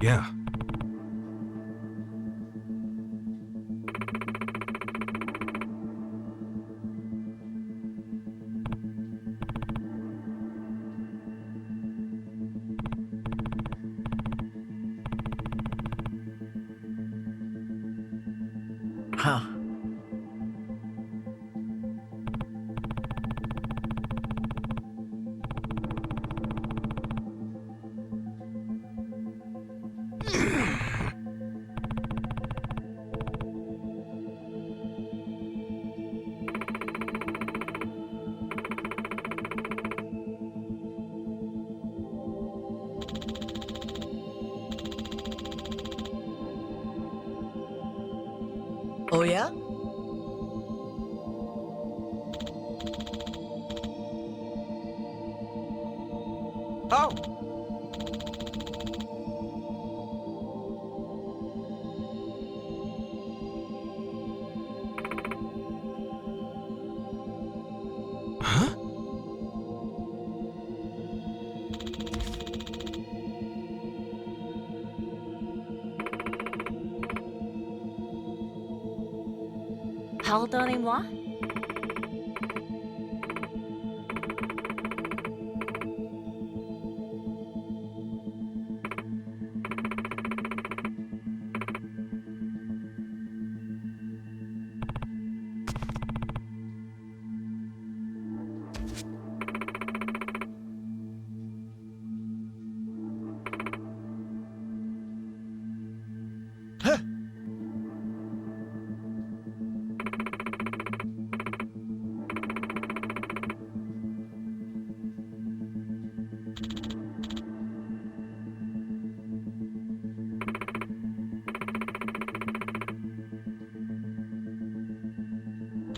Yeah. Huh. Oh, yeah? Oh! Huh? Pardonnez-moi?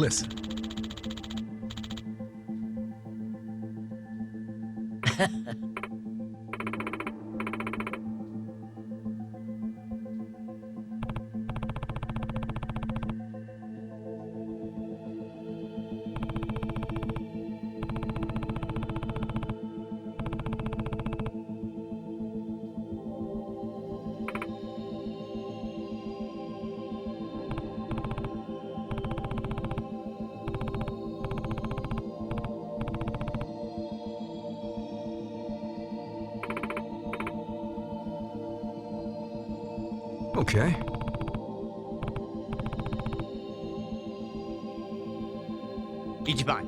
Listen. Okay. Ichiban.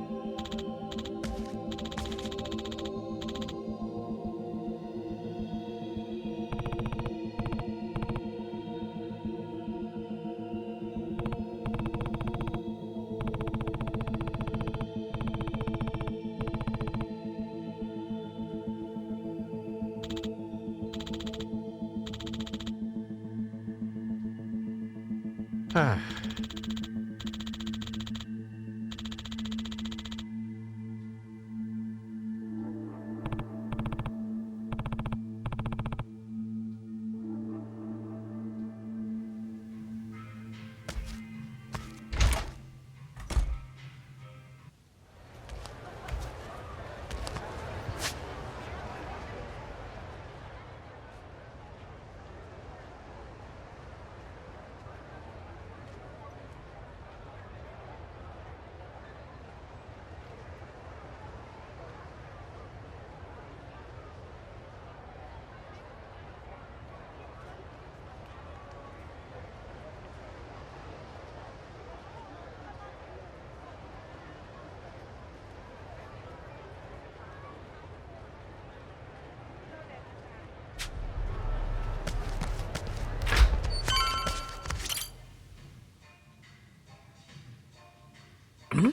Hmm?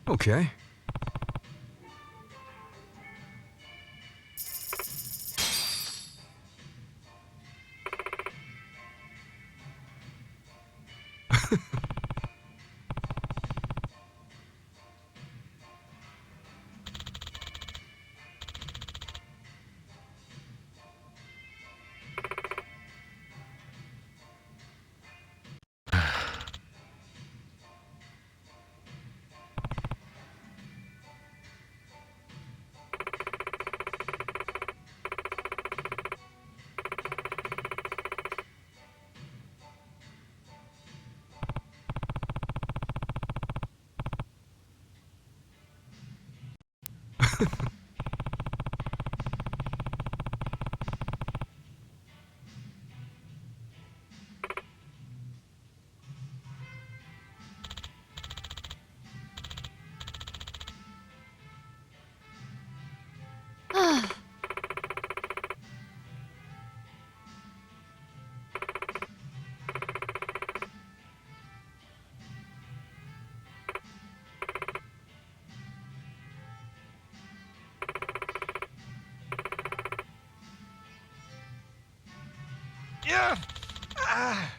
Okay. Yeah. Ah.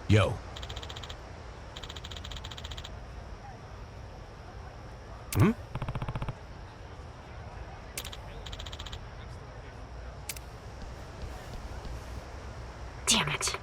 Yo. Hmm? Damn it.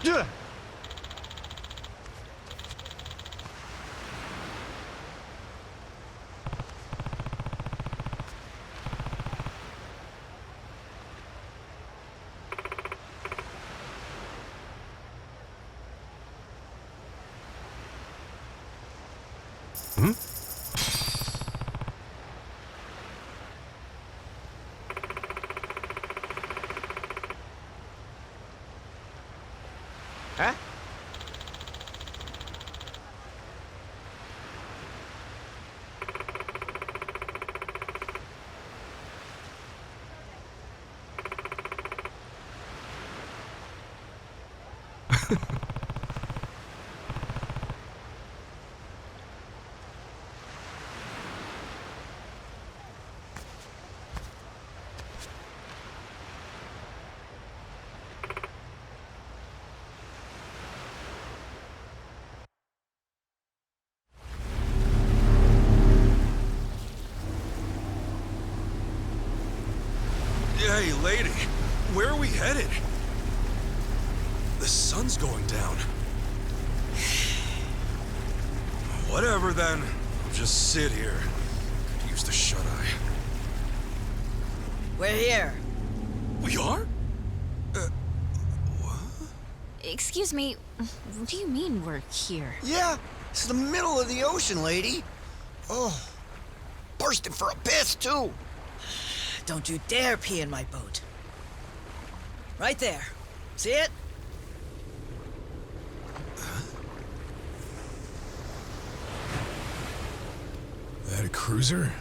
Yeah. Hmm? Huh? Hey, lady. Where are we headed? The sun's going down. Whatever, then. I'll just sit here. Could use the shut-eye. We're here. We are? Excuse me, what do you mean we're here? Yeah, it's the middle of the ocean, lady. Oh, bursting for a piss, too. Don't you dare pee in my boat. Right there. See it? That a cruiser?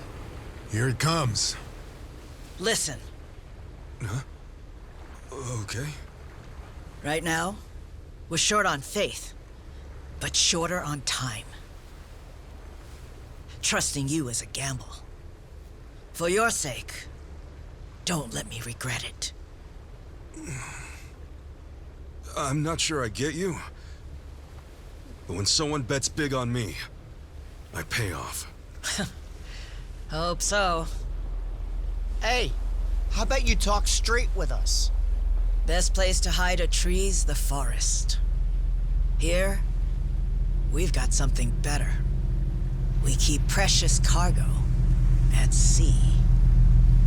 Here it comes. Listen. Huh? Okay. Right now, we're short on faith, but shorter on time. Trusting you is a gamble. For your sake, don't let me regret it. I'm not sure I get you, but when someone bets big on me, I pay off. Hope so. Hey, how about you talk straight with us? Best place to hide a tree's the forest. Here, we've got something better. We keep precious cargo at sea.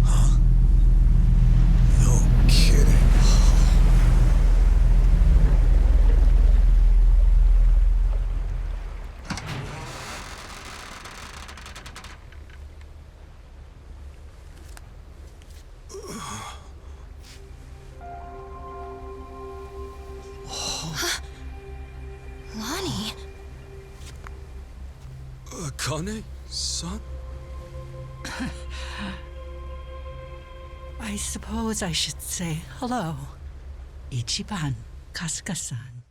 Huh? No kidding. Lonnie? Akane-san? I suppose I should say hello, Ichiban, Kasuga-san.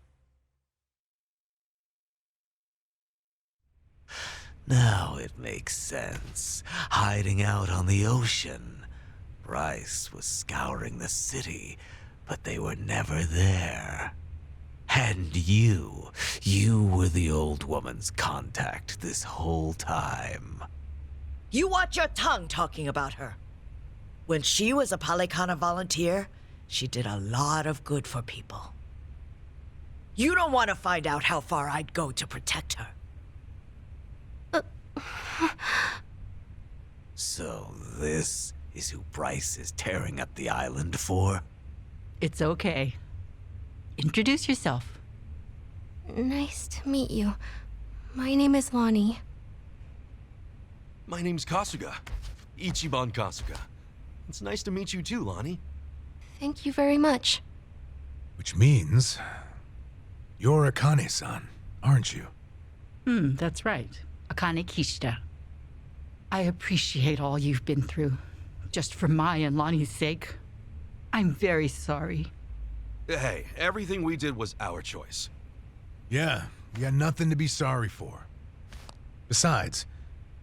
Now it makes sense. Hiding out on the ocean. Bryce was scouring the city, but they were never there. And you were the old woman's contact this whole time. You watch your tongue talking about her. When she was a Palikana volunteer, she did a lot of good for people. You don't want to find out how far I'd go to protect her. So this is who Bryce is tearing up the island for? It's okay. Introduce yourself. Nice to meet you. My name is Lonnie. My name's Kasuga. Ichiban Kasuga. It's nice to meet you too, Lonnie. Thank you very much. Which means you're Akane-san, aren't you? That's right. Akane Kishida. I appreciate all you've been through. Just for my and Lonnie's sake. I'm very sorry. Hey, everything we did was our choice. Yeah, you got nothing to be sorry for. Besides,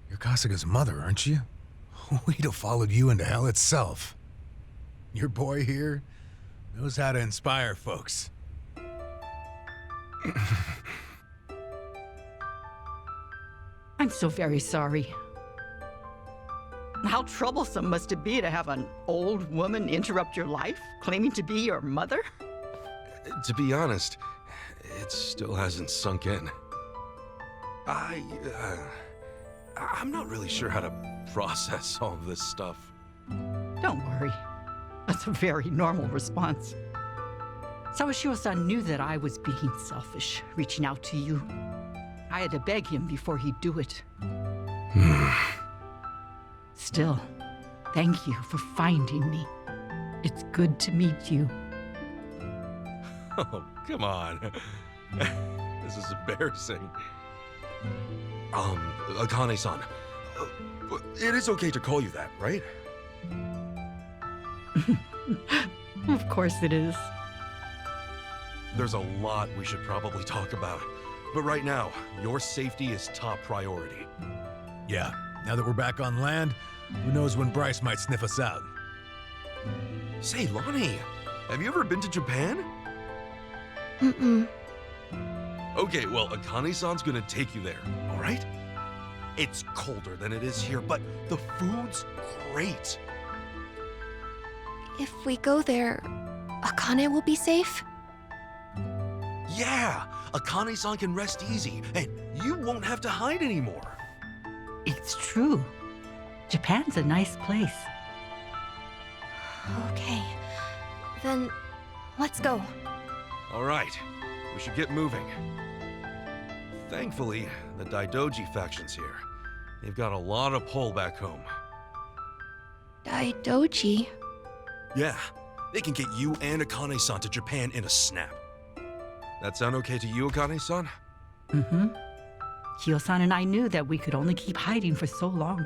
you're Kasuga's mother, aren't you? We'd have followed you into hell itself. Your boy here knows how to inspire folks. I'm so very sorry. How troublesome must it be to have an old woman interrupt your life, claiming to be your mother? To be honest, it still hasn't sunk in. I'm not really sure how to process all of this stuff. Don't worry. That's a very normal response. Sawashiro-san knew that I was being selfish, reaching out to you. I had to beg him before he'd do it. Still, thank you for finding me. It's good to meet you. Oh, come on. This is embarrassing. Akane-san. It is okay to call you that, right? Of course it is. There's a lot we should probably talk about. But right now, your safety is top priority. Yeah, now that we're back on land, who knows when Bryce might sniff us out. Say, Lonnie, have you ever been to Japan? Mm-mm. Okay, well, Akane-san's gonna take you there, all right? It's colder than it is here, but the food's great. If we go there, Akane will be safe? Yeah, Akane-san can rest easy, and you won't have to hide anymore. It's true. Japan's a nice place. Okay. Then, let's go. All right, we should get moving. Thankfully, the Daidoji faction's here. They've got a lot of pull back home. Daidoji? Yeah, they can get you and Akane-san to Japan in a snap. That sound okay to you, Akane-san? Mm-hmm. Kyo-san and I knew that we could only keep hiding for so long.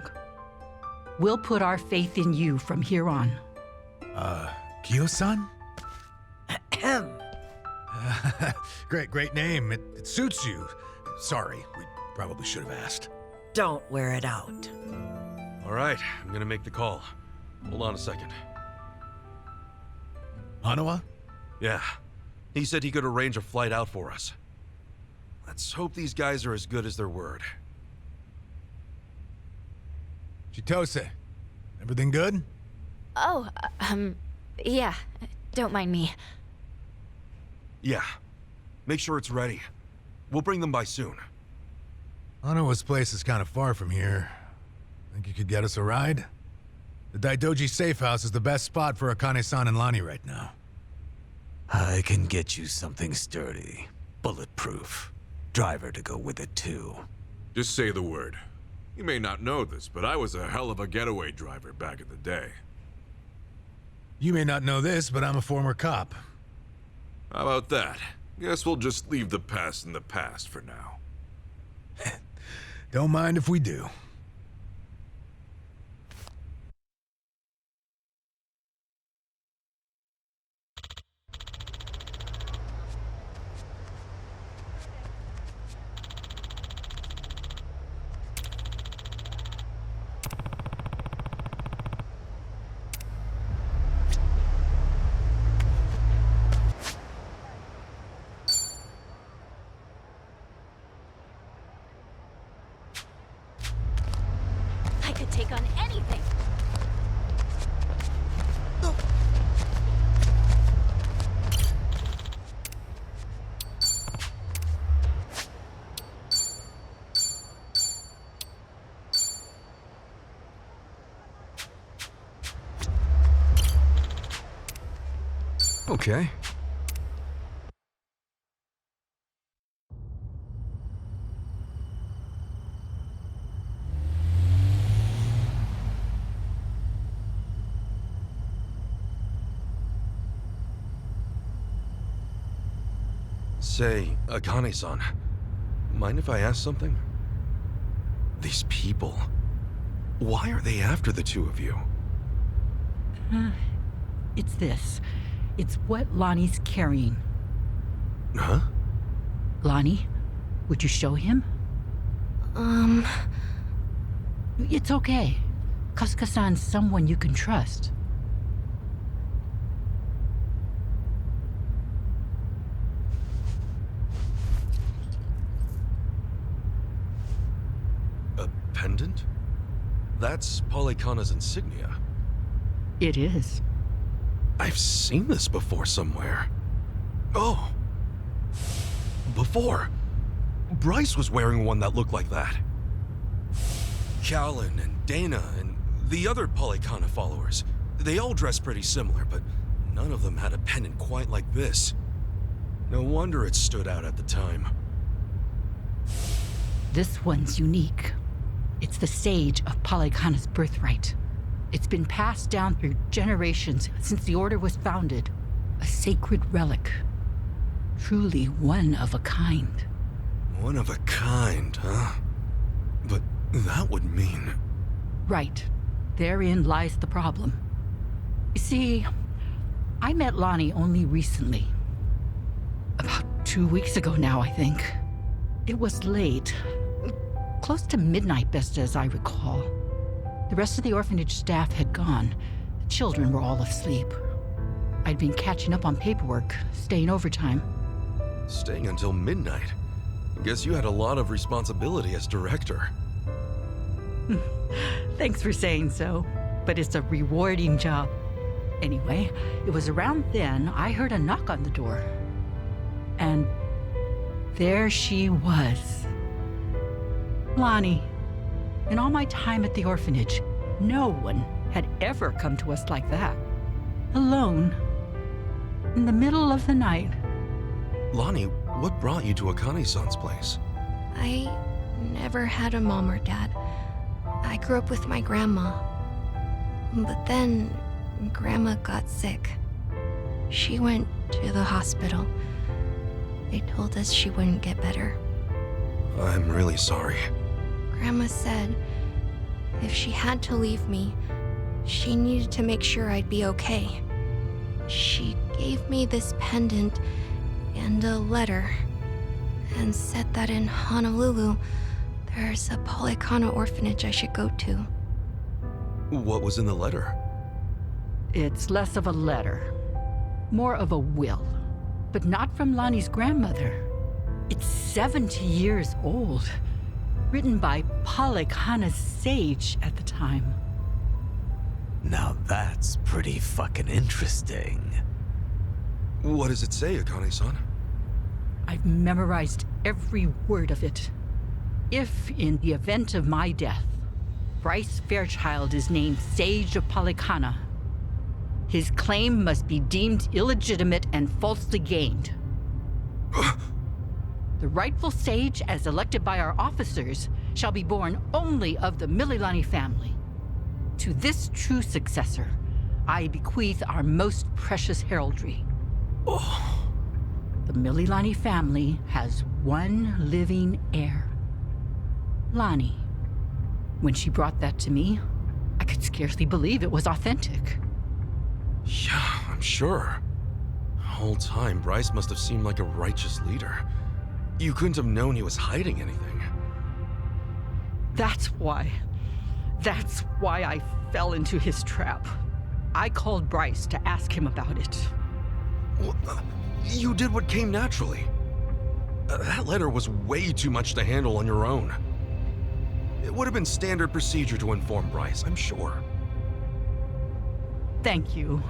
We'll put our faith in you from here on. Kyo-san? Ahem. Great name. It suits you. Sorry, we probably should have asked. Don't wear it out. All right, I'm gonna make the call. Hold on a second. Hanawa? Yeah, He said he could arrange a flight out for us. Let's hope these guys are as good as their word. Chitose, everything good? Oh, yeah. Don't mind me. Yeah. Make sure it's ready. We'll bring them by soon. Hanawa's place is kind of far from here. Think you could get us a ride? The Daidoji safe house is the best spot for Akane-san and Lani right now. I can get you something sturdy, bulletproof. Driver to go with it too. Just say the word. You may not know this, but I was a hell of a getaway driver back in the day. You may not know this, but I'm a former cop. How about that? Guess we'll just leave the past in the past for now. Don't mind if we do. I could take on anything. Okay. Say, Akane-san, mind if I ask something? These people, why are they after the two of you? It's this. It's what Lonnie's carrying. Huh? Lonnie, would you show him? It's okay. Kasuga-san's someone you can trust. A pendant? That's Polykhana's insignia. It is. I've seen this before somewhere. Oh. Before. Bryce was wearing one that looked like that. Callan and Dana and the other Polykhana followers. They all dressed pretty similar, but none of them had a pendant quite like this. No wonder it stood out at the time. This one's unique. It's the sage of Polykhana's birthright. It's been passed down through generations since the Order was founded. A sacred relic. Truly one of a kind. One of a kind, huh? But that would mean... Right. Therein lies the problem. You see, I met Lonnie only recently. About 2 weeks ago now, I think. It was late. Close to midnight, best as I recall. The rest of the orphanage staff had gone. The children were all asleep. I'd been catching up on paperwork, staying overtime. Staying until midnight. Guess you had a lot of responsibility as director. Thanks for saying so, but it's a rewarding job. Anyway, it was around then I heard a knock on the door. And there she was. Lonnie. In all my time at the orphanage, no one had ever come to us like that. Alone. In the middle of the night. Lonnie, what brought you to Akane-san's place? I never had a mom or dad. I grew up with my grandma. But then, Grandma got sick. She went to the hospital. They told us she wouldn't get better. I'm really sorry. Grandma said if she had to leave me, she needed to make sure I'd be okay. She gave me this pendant and a letter and said that in Honolulu, there's a Polykhana orphanage I should go to. What was in the letter? It's less of a letter, more of a will. but not from Lonnie's grandmother. It's 70 years old, written by Polykhana's sage at the time. Now that's pretty fucking interesting. What does it say, Akane-san? I've memorized every word of it. If, in the event of my death, Bryce Fairchild is named Sage of Polykhana, his claim must be deemed illegitimate and falsely gained. The rightful sage, as elected by our officers, shall be born only of the Mililani family. To this true successor, I bequeath our most precious heraldry. The Mililani family has one living heir. Lonnie. When she brought that to me, I could scarcely believe it was authentic. Yeah, I'm sure. The whole time, Bryce must have seemed like a righteous leader. You couldn't have known he was hiding anything. That's why I fell into his trap. I called Bryce to ask him about it. Well, you did what came naturally. That letter was way too much to handle on your own. It would have been standard procedure to inform Bryce, I'm sure. Thank you.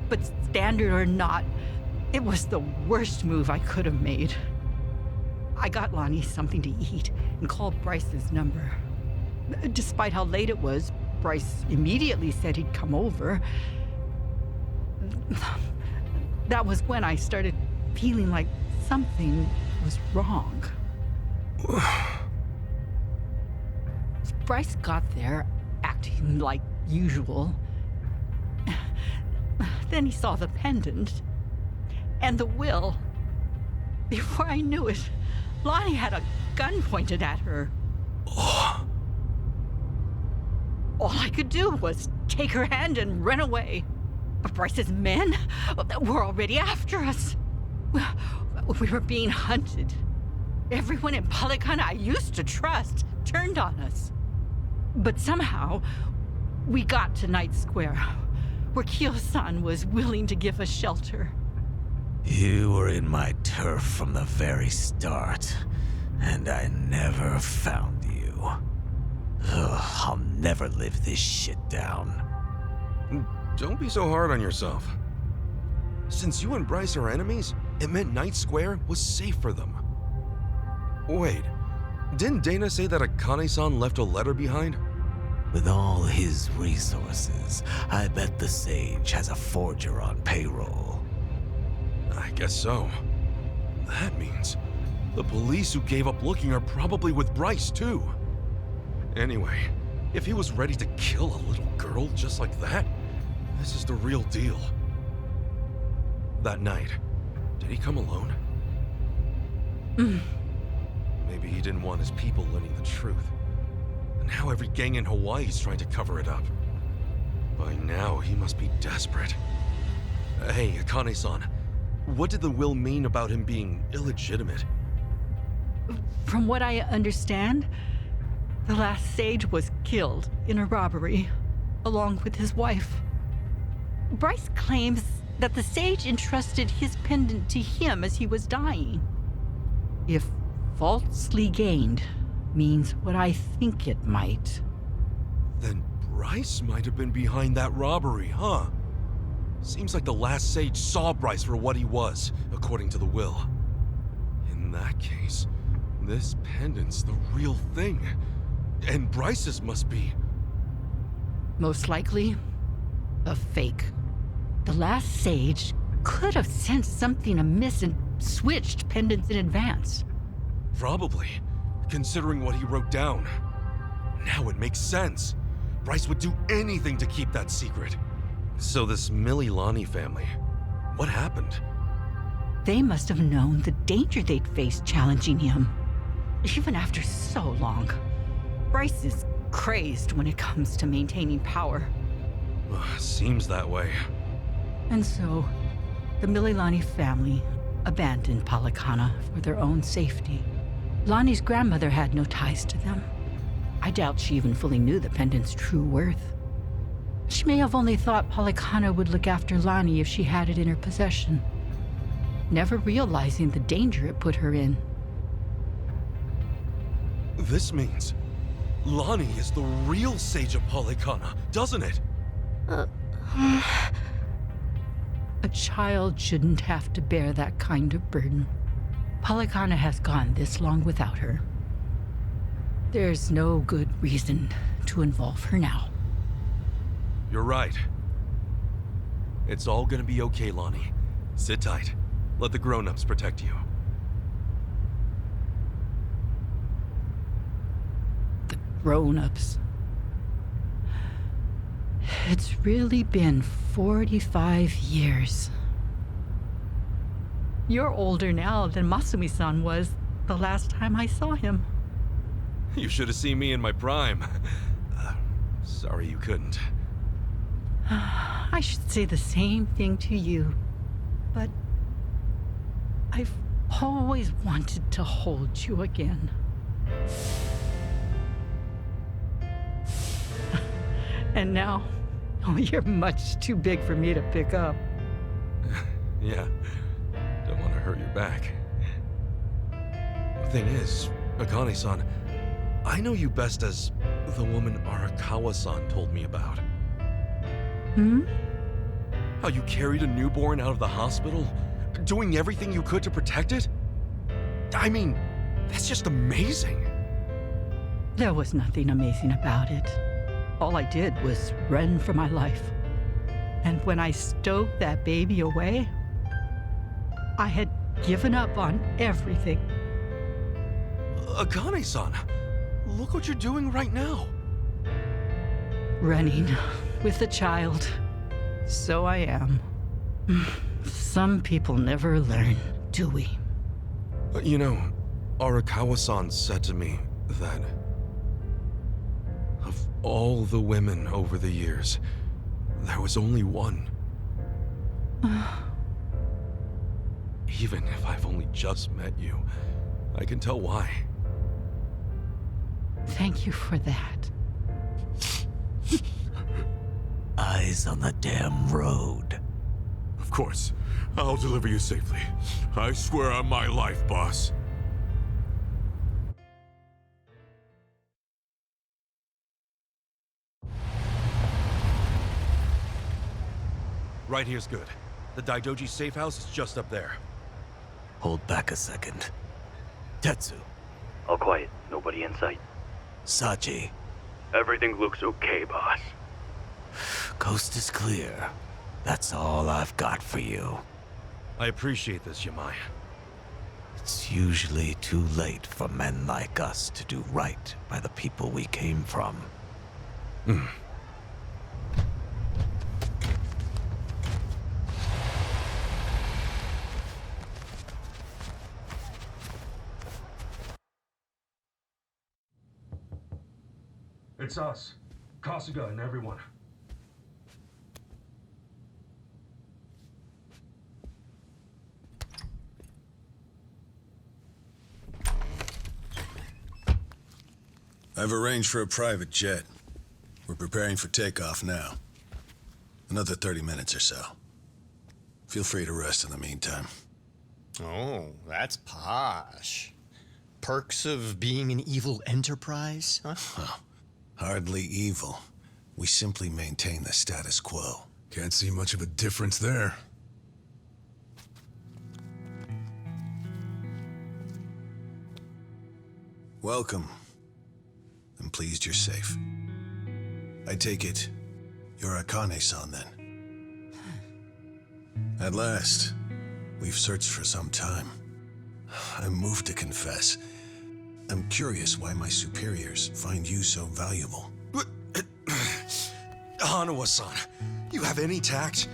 But standard or not, it was the worst move I could have made. I got Lonnie something to eat and called Bryce's number. Despite how late it was, Bryce immediately said he'd come over. That was when I started feeling like something was wrong. Bryce got there, acting like usual. Then he saw the pendant and the will. Before I knew it, Lonnie had a gun pointed at her. All I could do was take her hand and run away. But Bryce's men were already after us. We were being hunted. Everyone in Polykhana I used to trust turned on us. But somehow, we got to Night Square, where Kyo-san was willing to give us shelter. You were in my turf from the very start, and I never found you. Ugh, I'll never live this shit down. Don't be so hard on yourself. Since you and Bryce are enemies, it meant Night Square was safe for them. Wait, didn't Dana say that Akane-san left a letter behind? With all his resources, I bet the Sage has a forger on payroll. I guess so. That means the police who gave up looking are probably with Bryce, too. Anyway, if he was ready to kill a little girl just like that, this is the real deal. That night, did he come alone? Maybe he didn't want his people learning the truth. And now every gang in Hawaii is trying to cover it up. By now, he must be desperate. Hey, Akane-san, what did the will mean about him being illegitimate? From what I understand, the last sage was killed in a robbery, along with his wife. Bryce claims that the sage entrusted his pendant to him as he was dying. If falsely gained means what I think it might. Then Bryce might have been behind that robbery, huh? Seems like the last sage saw Bryce for what he was, according to the will. In that case, this pendant's the real thing. And Bryce's must be... Most likely, a fake. The last sage could have sensed something amiss and switched pendants in advance. Probably, considering what he wrote down. Now it makes sense. Bryce would do anything to keep that secret. So this Mililani family, what happened? They must have known the danger they'd face challenging him. Even after so long. Bryce is crazed when it comes to maintaining power. Seems that way. And so, the Mililani family abandoned Polykhana for their own safety. Lonnie's grandmother had no ties to them. I doubt she even fully knew the pendant's true worth. She may have only thought Polykhana would look after Lonnie if she had it in her possession. never realizing the danger it put her in. This means Lonnie is the real Sage of Polycana, doesn't it? A child shouldn't have to bear that kind of burden. Polycana has gone this long without her. There's no good reason to involve her now. You're right. It's all gonna be okay, Lonnie. Sit tight. Let the grown-ups protect you. The grown-ups. It's really been 45 years. You're older now than Masumi-san was the last time I saw him. You should have seen me in my prime. Sorry you couldn't. I should say the same thing to you, but I've always wanted to hold you again. And now, you're much too big for me to pick up. Yeah, don't want to hurt your back. The thing is, Akane-san, I know you best as the woman Arakawa-san told me about. Hmm? How you carried a newborn out of the hospital, doing everything you could to protect it? I mean, that's just amazing. There was nothing amazing about it. All I did was run for my life. And when I stowed that baby away, I had given up on everything. Akane-san, look what you're doing right now. Running with a child. So I am. Some people never learn, do we? You know, Arakawa-san said to me that of all the women over the years, there was only one. Even if I've only just met you, I can tell why. Thank you for that. Eyes on the damn road. Of course. I'll deliver you safely. I swear on my life, boss. Right here's good. The Daidoji safe house is just up there. Hold back a second. Tetsu. All quiet. Nobody in sight. Sachi. Everything looks okay, boss. Coast is clear. That's all I've got for you. I appreciate this, Yamai. It's usually too late for men like us to do right by the people we came from. It's us. Kasuga and everyone. I've arranged for a private jet. We're preparing for takeoff now. Another 30 minutes or so. Feel free to rest in the meantime. Oh, that's posh. Perks of being an evil enterprise, huh? Oh, hardly evil. We simply maintain the status quo. Can't see much of a difference there. Welcome. I'm pleased you're safe. I take it you're Akane-san then. At last, we've searched for some time. I'm moved to confess. I'm curious why my superiors find you so valuable. Hanawa-san, you have any tact?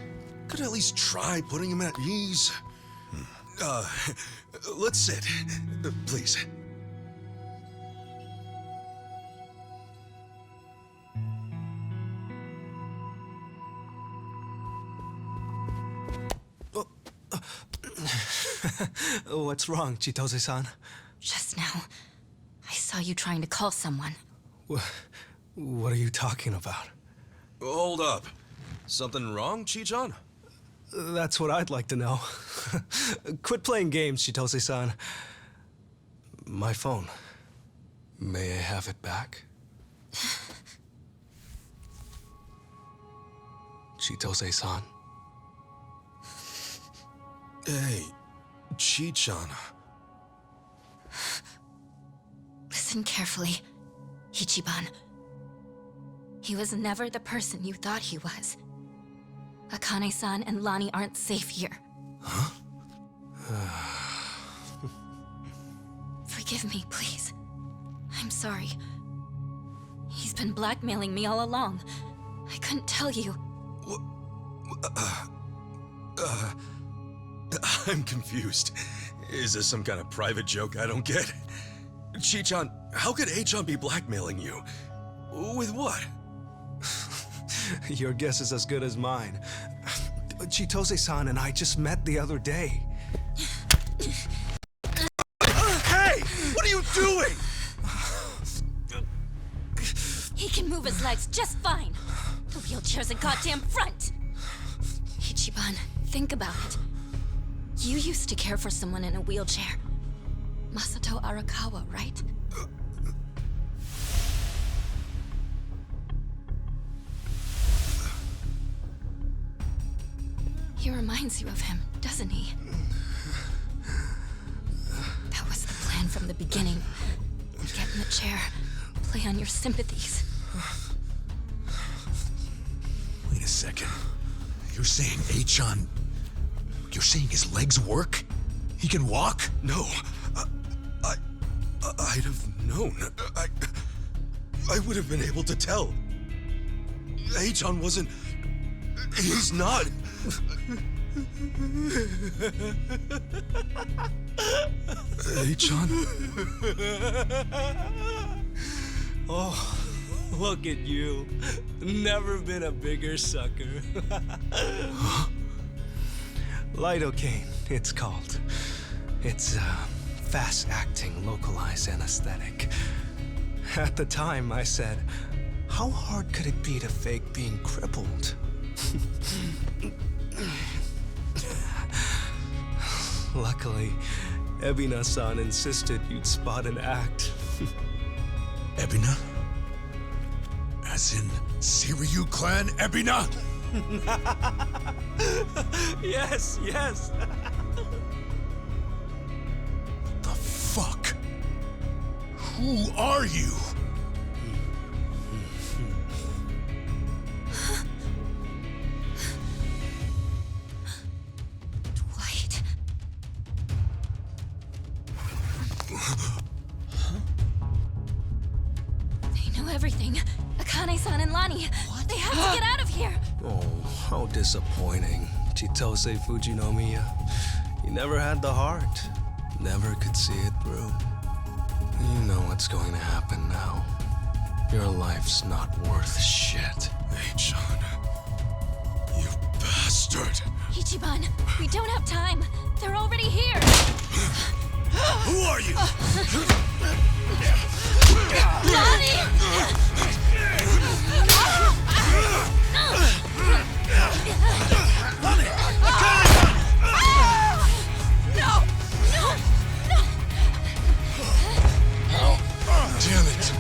Could at least try putting him at ease. Let's sit, please. What's wrong, Chitose-san? Just now, I saw you trying to call someone. What are you talking about? Hold up. Something wrong, Chi-chan? That's what I'd like to know. Quit playing games, Chitose-san. My phone. May I have it back? Chitose-san. Hey, Chi-chan. Listen carefully, Ichiban. He was never the person you thought he was. Akane-san and Lani aren't safe here. Huh? Forgive me, please. I'm sorry. He's been blackmailing me all along. I couldn't tell you. I'm confused. Is this some kind of private joke I don't get? Chi-chan, how could A-chan be blackmailing you? With what? Your guess is as good as mine. Chitose-san and I just met the other day. Hey! What are you doing? He can move his legs just fine. The wheelchair's a goddamn front. Ichiban, think about it. You used to care for someone in a wheelchair. Masato Arakawa, right? He reminds you of him, doesn't he? That was the plan from the beginning. Get in the chair, play on your sympathies. Wait a second. You're saying A-chan... You're saying his legs work? He can walk? No. I'd have known. I would have been able to tell. A-chan wasn't... He's not... A-chan? Oh, look at you. Never been a bigger sucker. Lidocaine, it's called. It's a fast-acting, localized anesthetic. At the time, I said, how hard could it be to fake being crippled? Luckily, Ebina-san insisted you'd spot an act. Ebina? As in, Kiryu clan Ebina? Yes, yes. The fuck? Who are you? Dwight. They know everything. Akane-san and Lani. What? They have to get out of here. Oh, how disappointing. Chitose Fujinomiya. You never had the heart. Never could see it through. You know what's going to happen now. Your life's not worth shit. A-chan. You bastard. Ichiban, we don't have time. They're already here. Who are you? Lani! Damn it!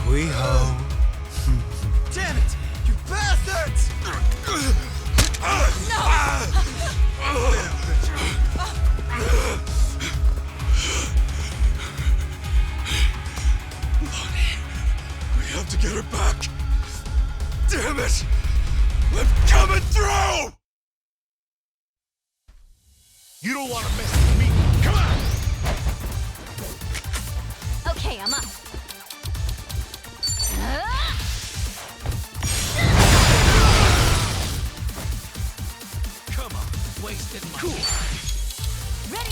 We ho. Damn it! You bastards! Lonnie, we have to get her back. Damn it! I'm coming through! You don't want to mess with me. Come on! Okay, I'm up. Come on, wasted my Ready?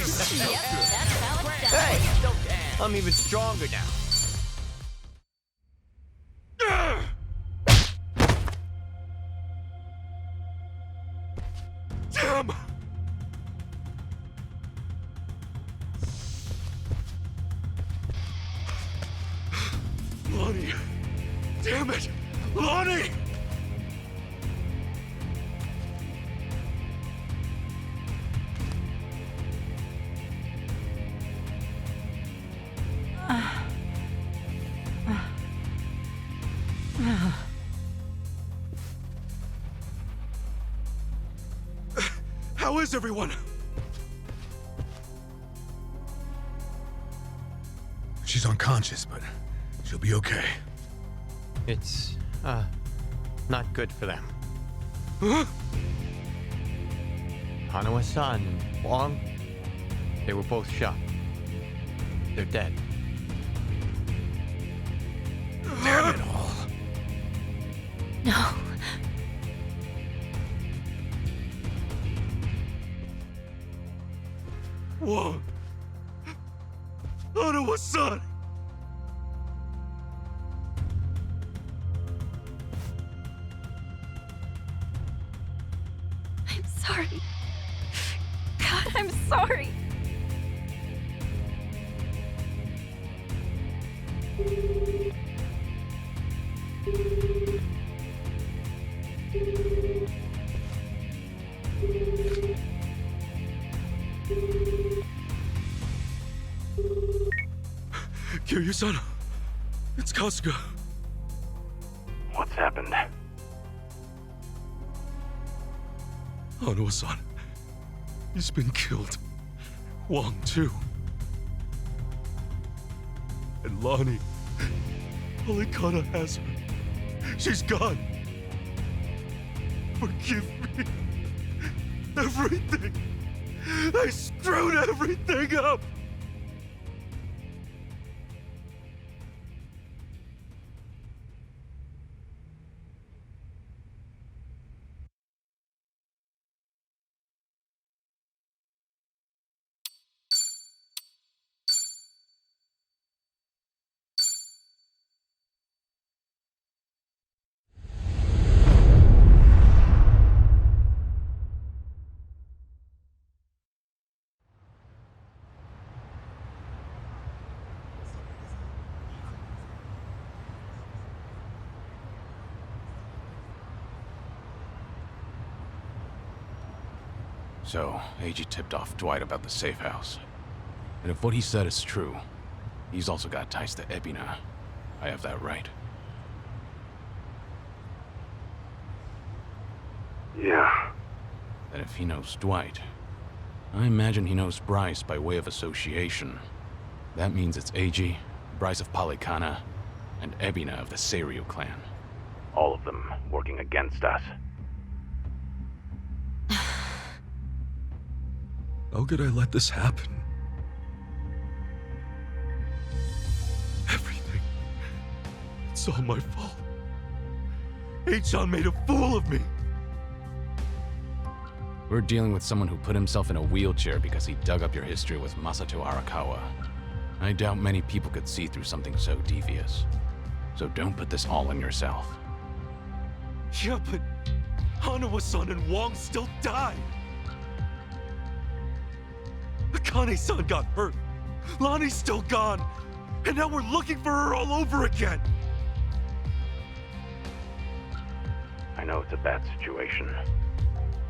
Yep, that's how it's done. Hey, I'm even stronger now. Damn! Lonnie! Damn it! Lonnie! How is everyone? She's unconscious, but she'll be okay. It's, not good for them. Huh? Hanawa-san and Wong, they were both shot. They're dead. Damn it all. No. Whoa! Hanawa-san! I'm sorry. God, I'm sorry. Kiryu-san, it's Kasuga. What's happened? Hanawa-san, he's been killed. Wong, too. And Lonnie, Polikana has her. She's gone. Forgive me. Everything. I screwed everything up. So, Eiji tipped off Dwight about the safe house. And if what he said is true, he's also got ties to Ebina. I have that right. Yeah. And if he knows Dwight, I imagine he knows Bryce by way of association. That means it's Eiji, Bryce of Polikana, and Ebina of the Seiryu clan. All of them working against us. How could I let this happen? Everything. It's all my fault. H-chan made a fool of me. We're dealing with someone who put himself in a wheelchair because he dug up your history with Masato Arakawa. I doubt many people could see through something so devious. So don't put this all on yourself. Yeah, but Hanawa-san and Wong still died. Akane-san got hurt. Lonnie's still gone. And now we're looking for her all over again. I know it's a bad situation.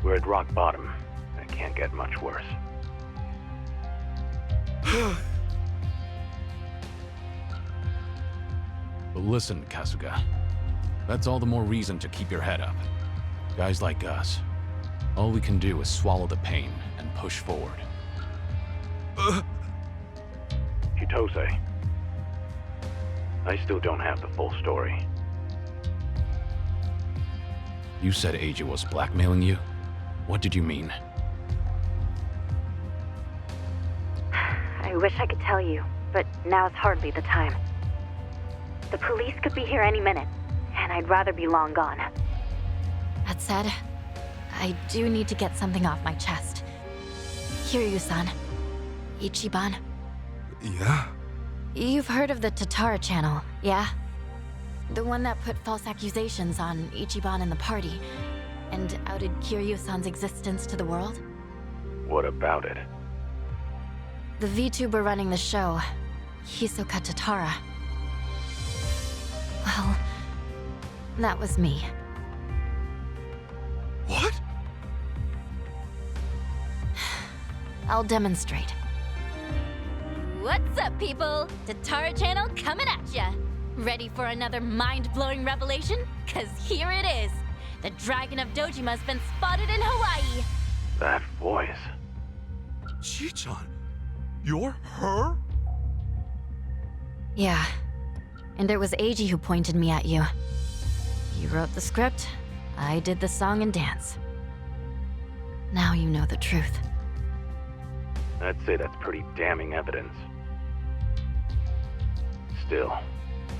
We're at rock bottom. It can't get much worse. But listen, Kasuga. That's all the more reason to keep your head up. Guys like us, all we can do is swallow the pain and push forward. Chitose. I still don't have the full story. You said Eiji was blackmailing you? What did you mean? I wish I could tell you, but now's hardly the time. The police could be here any minute, and I'd rather be long gone. That said, I do need to get something off my chest. Kiryu-san, Ichiban, Yeah? you've heard of the Tatara channel, yeah? The one that put false accusations on Ichiban and the party, and outed Kiryu-san's existence to the world? What about it? The VTuber running the show, Hisoka Tatara. Well, that was me. What? I'll demonstrate. What's up, people? Tatara channel coming at ya! Ready for another mind-blowing revelation? Cause here it is! The Dragon of Dojima's been spotted in Hawaii! That voice. Chichan, you're her? Yeah. And it was Eiji who pointed me at you. You wrote the script, I did the song and dance. Now you know the truth. I'd say that's pretty damning evidence. Still,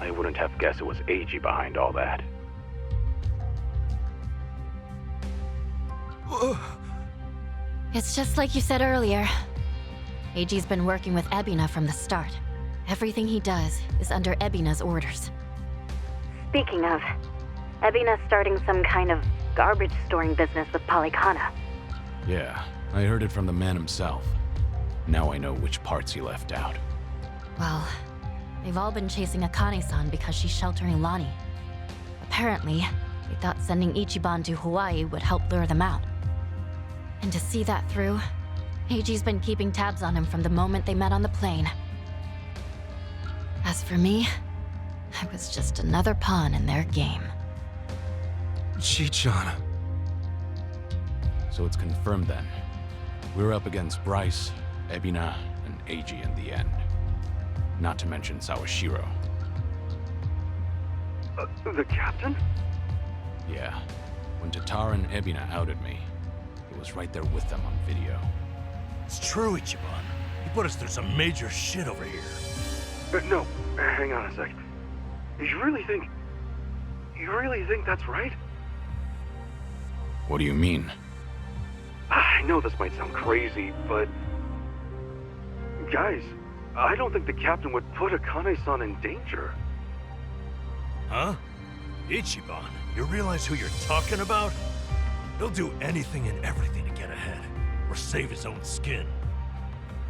I wouldn't have guessed it was Eiji behind all that. It's just like you said earlier. Eiji's been working with Ebina from the start. Everything he does is under Ebina's orders. Speaking of, Ebina's starting some kind of garbage storing business with Polycana. Yeah, I heard it from the man himself. Now I know which parts he left out. Well, they've all been chasing Akane-san because she's sheltering Lonnie. Apparently, they thought sending Ichiban to Hawaii would help lure them out. And to see that through, Eiji's been keeping tabs on him from the moment they met on the plane. As for me, I was just another pawn in their game. Chichan. So it's confirmed then. We're up against Bryce, Ebina, and Eiji in the end. Not to mention Sawashiro. The captain? Yeah. When Tatara and Ebina outed me, it was right there with them on video. It's true, Ichiban. You put us through some major shit over here. No, hang on a sec. You really think that's right? What do you mean? I know this might sound crazy, but... Guys, I don't think the captain would put Akane-san in danger. Huh? Ichiban, you realize who you're talking about? He'll do anything and everything to get ahead, or save his own skin.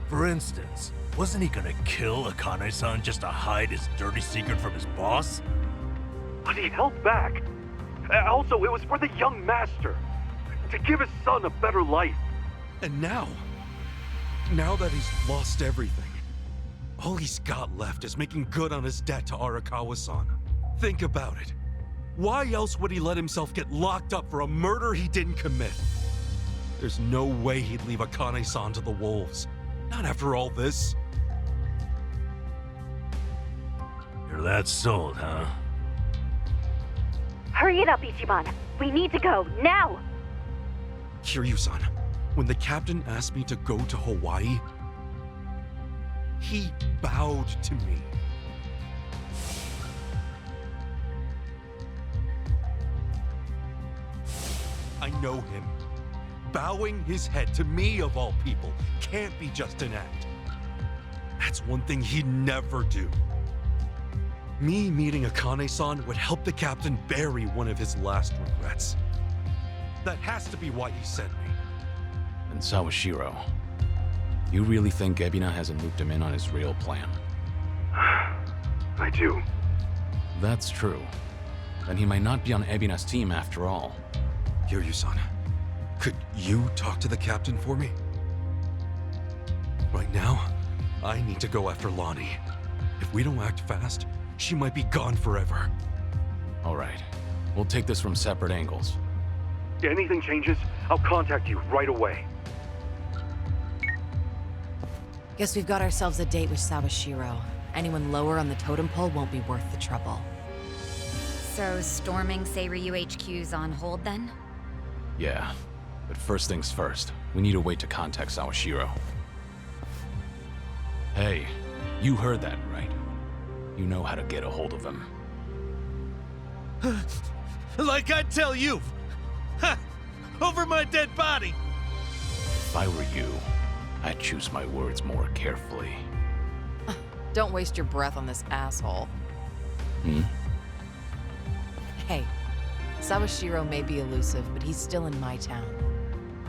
For instance, wasn't he gonna kill Akane-san just to hide his dirty secret from his boss? But he held back. Also, it was for the young master. To give his son a better life. And now that he's lost everything, all he's got left is making good on his debt to Arakawa-san. Think about it. Why else would he let himself get locked up for a murder he didn't commit? There's no way he'd leave Akane-san to the wolves. Not after all this. You're that sold, huh? Hurry it up, Ichiban. We need to go, now! Kiryu-san, when the captain asked me to go to Hawaii, he bowed to me. I know him. Bowing his head to me, of all people, can't be just an act. That's one thing he'd never do. Me meeting Akane-san would help the captain bury one of his last regrets. That has to be why he sent me. And Sawashiro, you really think Ebina hasn't looped him in on his real plan? I do. That's true. Then he might not be on Ebina's team after all. Kiryu-san, could you talk to the captain for me? Right now, I need to go after Lonnie. If we don't act fast, she might be gone forever. All right. We'll take this from separate angles. If anything changes, I'll contact you right away. Guess we've got ourselves a date with Sawashiro. Anyone lower on the totem pole won't be worth the trouble. So, storming Seiryu HQ's on hold then? Yeah. But first things first, we need a way to contact Sawashiro. Hey, you heard that, right? You know how to get a hold of him. Like I tell you! Ha! Over my dead body! If I were you, I'd choose my words more carefully. Don't waste your breath on this asshole. Hey, Sawashiro may be elusive, but he's still in my town.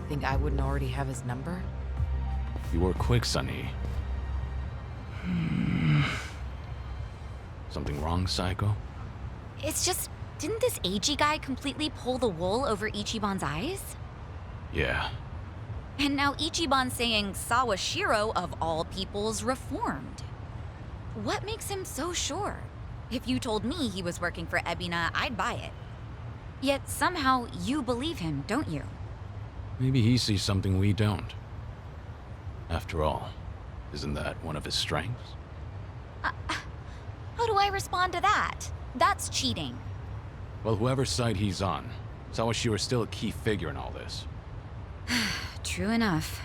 Think I wouldn't already have his number? You were quick, Sonny. Something wrong, Psycho? It's just, didn't this Eiji guy completely pull the wool over Ichiban's eyes? Yeah. And now Ichiban's saying Sawashiro, of all people's, reformed. What makes him so sure? If you told me he was working for Ebina, I'd buy it. Yet somehow you believe him, don't you? Maybe he sees something we don't. After all, isn't that one of his strengths? How do I respond to that? That's cheating. Well, whoever's side he's on, Sawashiro's still a key figure in all this. True enough.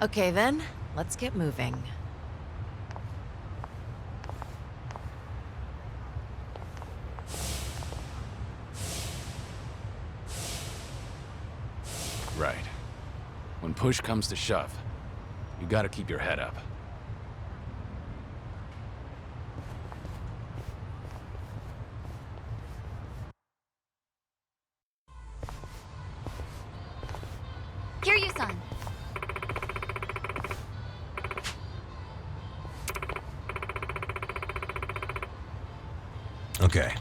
Okay then, let's get moving. Right. When push comes to shove, you gotta keep your head up. Kiryu-san. Okay.